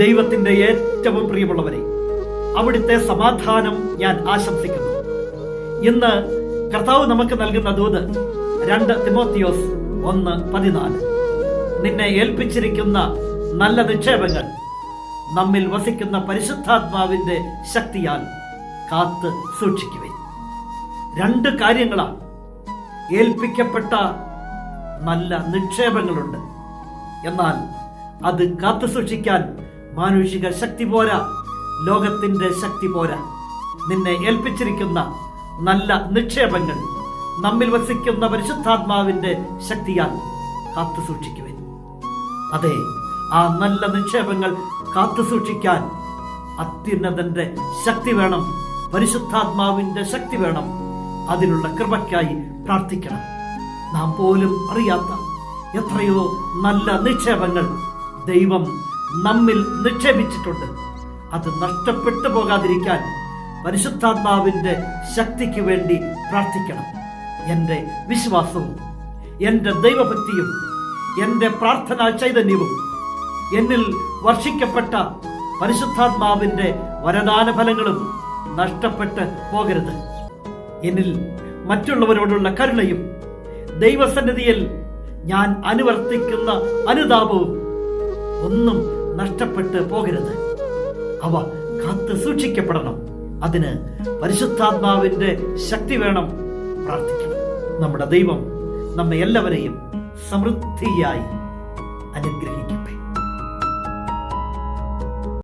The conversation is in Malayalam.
ദൈവത്തിന്റെ ഏറ്റവും പ്രിയമുള്ളവരെ, അവിടുത്തെ സമാധാനം ഞാൻ ആശംസിക്കുന്നു. ഇന്ന് കർത്താവ് നമുക്ക് നൽകുന്ന ദൂത് 2 തിമോത്തിയോസ് 1:14. നിന്നെ ഏൽപ്പിച്ചിരിക്കുന്ന നല്ല നിക്ഷേപങ്ങൾ നമ്മിൽ വസിക്കുന്ന പരിശുദ്ധാത്മാവിന്റെ ശക്തിയാൽ കാത്ത് സൂക്ഷിക്കുവിൻ. 2 കാര്യങ്ങളാണ്. ഏൽപ്പിക്കപ്പെട്ട നല്ല നിക്ഷേപങ്ങളുണ്ട്, എന്നാൽ അത് കാത്തു സൂക്ഷിക്കാൻ മാനുഷിക ശക്തി പോരാ, ലോകത്തിന്റെ ശക്തി പോരാ. നിന്നെ ഏൽപ്പിച്ചിരിക്കുന്ന നല്ല നിക്ഷേപങ്ങൾ നമ്മിൽ വസിക്കുന്ന പരിശുദ്ധാത്മാവിന്റെ ശക്തിയാൽ കാത്തു സൂക്ഷിക്കുവിൻ. അതെ, ആ നല്ല നിക്ഷേപങ്ങൾ കാത്തു സൂക്ഷിക്കാൻ അത്യുന്നതന്റെ ശക്തി വേണം, പരിശുദ്ധാത്മാവിന്റെ ശക്തി വേണം. അതിനുള്ള കൃപയ്ക്കായി പ്രാർത്ഥിക്കണം. നാം പോലും അറിയാത്ത എത്രയോ നല്ല നിക്ഷേപങ്ങൾ ദൈവം നമ്മിൽ നിക്ഷേപിച്ചിട്ടുണ്ട്. അത് നഷ്ടപ്പെട്ടു പോകാതിരിക്കാൻ പരിശുദ്ധാത്മാവിന്റെ ശക്തിക്ക് വേണ്ടി പ്രാർത്ഥിക്കണം. എൻ്റെ വിശ്വാസവും എൻ്റെ ദൈവഭക്തിയും എൻ്റെ പ്രാർത്ഥനാ ചൈതന്യവും എന്നിൽ വർഷിക്കപ്പെട്ട പരിശുദ്ധാത്മാവിന്റെ വരദാന ഫലങ്ങളും നഷ്ടപ്പെട്ട് പോകരുത്. എന്നിൽ മറ്റുള്ളവരോടുള്ള കരുണയും ദൈവസന്നിധിയിൽ ഞാൻ അനുവർത്തിക്കുന്ന അനുതാപവും ഒന്നും നഷ്ടപ്പെട്ട് പോകരുത്. അവ കാത്തു സൂക്ഷിക്കപ്പെടണം. അതിന് പരിശുദ്ധാത്മാവിന്റെ ശക്തി വേണം. പ്രാർത്ഥിക്കണം. നമ്മുടെ ദൈവം നമ്മെ എല്ലാവരെയും സമൃദ്ധിയായി അനുഗ്രഹിക്കും.